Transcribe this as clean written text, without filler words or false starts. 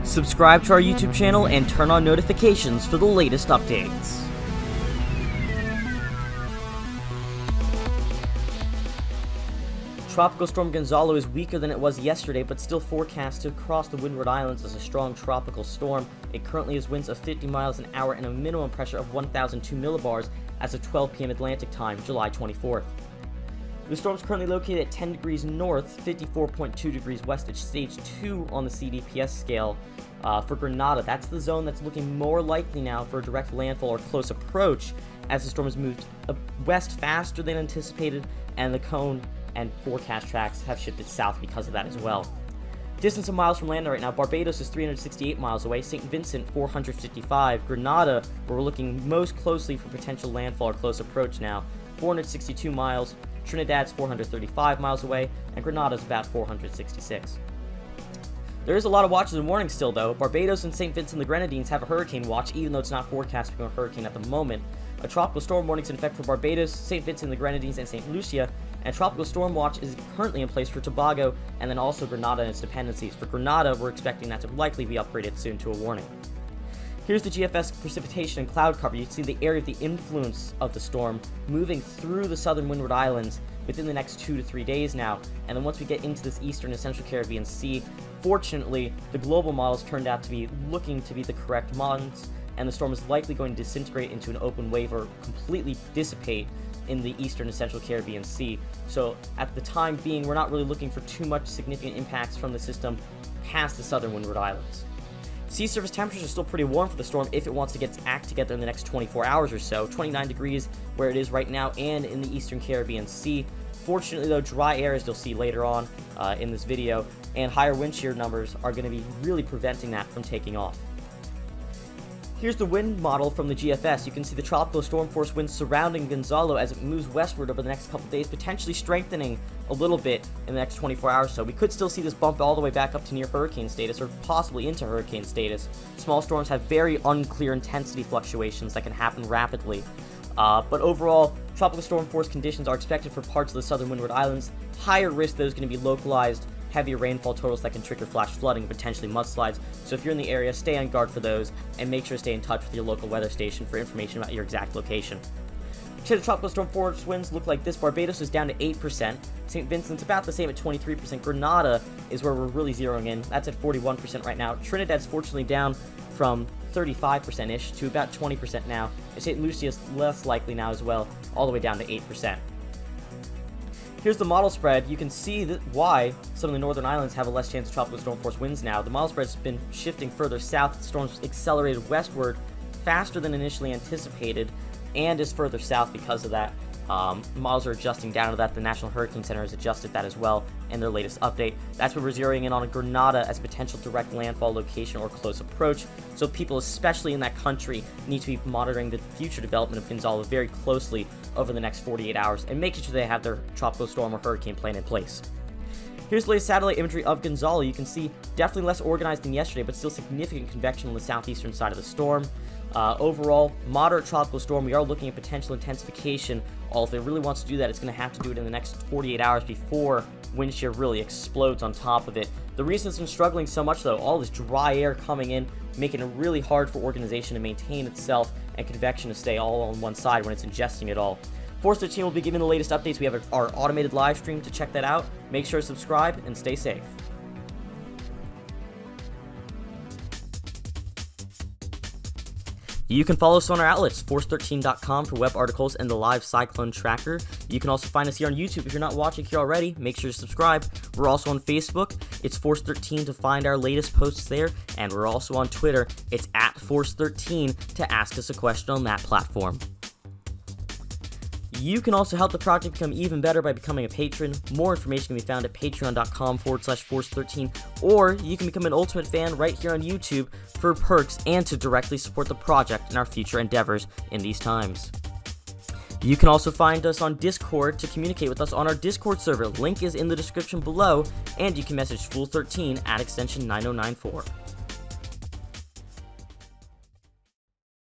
Subscribe to our YouTube channel and turn on notifications for the latest updates. Tropical Storm Gonzalo is weaker than it was yesterday, but still forecast to cross the Windward Islands as a strong tropical storm. It currently has winds of 50 miles an hour and a minimum pressure of 1,002 millibars as of 12 p.m. Atlantic time, July 24th. The storm is currently located at 10 degrees north, 54.2 degrees west at stage 2 on the CDPS scale. For Grenada, that's the zone that's looking more likely now for a direct landfall or close approach, as the storm has moved west faster than anticipated, and the cone and forecast tracks have shifted south because of that as well. Distance of miles from land right now, Barbados is 368 miles away, St. Vincent 455, Grenada, where we're looking most closely for potential landfall or close approach now, 462 miles, Trinidad's 435 miles away, and Grenada's about 466. There is a lot of watches and warnings still though. Barbados and St. Vincent and the Grenadines have a hurricane watch, even though it's not forecast to become a hurricane at the moment. A tropical storm warning is in effect for Barbados, St. Vincent and the Grenadines, and St. Lucia, and a tropical storm watch is currently in place for Tobago, and then also Grenada and its dependencies. For Grenada, we're expecting that to likely be upgraded soon to a warning. Here's the GFS precipitation and cloud cover. You can see the area of the influence of the storm moving through the Southern Windward Islands within the next 2 to 3 days now. And then once we get into this eastern and central Caribbean Sea, fortunately, the global models turned out to be looking to be the correct models, and the storm is likely going to disintegrate into an open wave or completely dissipate in the eastern and central Caribbean Sea. So at the time being, we're not really looking for too much significant impacts from the system past the Southern Windward Islands. Sea surface temperatures are still pretty warm for the storm if it wants to get its act together in the next 24 hours or so. 29 degrees where it is right now and in the eastern Caribbean Sea. Fortunately though, dry air, as you'll see later on in this video, and higher wind shear numbers are going to be really preventing that from taking off. Here's the wind model from the GFS. You can see the tropical storm force winds surrounding Gonzalo as it moves westward over the next couple days, potentially strengthening a little bit in the next 24 hours or so. We could still see this bump all the way back up to near hurricane status or possibly into hurricane status. Small storms have very unclear intensity fluctuations that can happen rapidly. But overall, tropical storm force conditions are expected for parts of the Southern Windward Islands. Higher risk, though, is going to be localized heavier rainfall totals that can trigger flash flooding and potentially mudslides. So if you're in the area, stay on guard for those and make sure to stay in touch with your local weather station for information about your exact location. Today, the tropical storm force winds look like this. Barbados is down to 8%. St. Vincent's about the same at 23%. Grenada is where we're really zeroing in. That's at 41% right now. Trinidad's fortunately down from 35%-ish to about 20% now. And St. Lucia's less likely now as well, all the way down to 8%. Here's the model spread. You can see why some of the northern islands have a less chance of tropical storm force winds now. The model spread's been shifting further south. The storm's accelerated westward faster than initially anticipated and is further south because of that. Models are adjusting down to that. The National Hurricane Center has adjusted that as well in their latest update. That's where we're zeroing in on Grenada as potential direct landfall location or close approach. So people, especially in that country, need to be monitoring the future development of Gonzalo very closely over the next 48 hours and making sure they have their tropical storm or hurricane plan in place. Here's the latest satellite imagery of Gonzalo. You can see definitely less organized than yesterday, but still significant convection on the southeastern side of the storm. Overall, moderate tropical storm. We are looking at potential intensification. If it really wants to do that, it's going to have to do it in the next 48 hours before wind shear really explodes on top of it. The reason it's been struggling so much, though, all this dry air coming in, making it really hard for organization to maintain itself and convection to stay all on one side when it's ingesting it all. Force 13 will be giving the latest updates. We have our automated live stream to check that out. Make sure to subscribe and stay safe. You can follow us on our outlets, force13.com for web articles and the live Cyclone tracker. You can also find us here on YouTube. If you're not watching here already, make sure to subscribe. We're also on Facebook. It's Force13 to find our latest posts there. And we're also on Twitter. It's at Force13 to ask us a question on that platform. You can also help the project become even better by becoming a patron. More information can be found at patreon.com/force13, or you can become an ultimate fan right here on YouTube for perks and to directly support the project and our future endeavors in these times. You can also find us on Discord to communicate with us on our Discord server. Link is in the description below, and you can message Fool13 at extension 9094.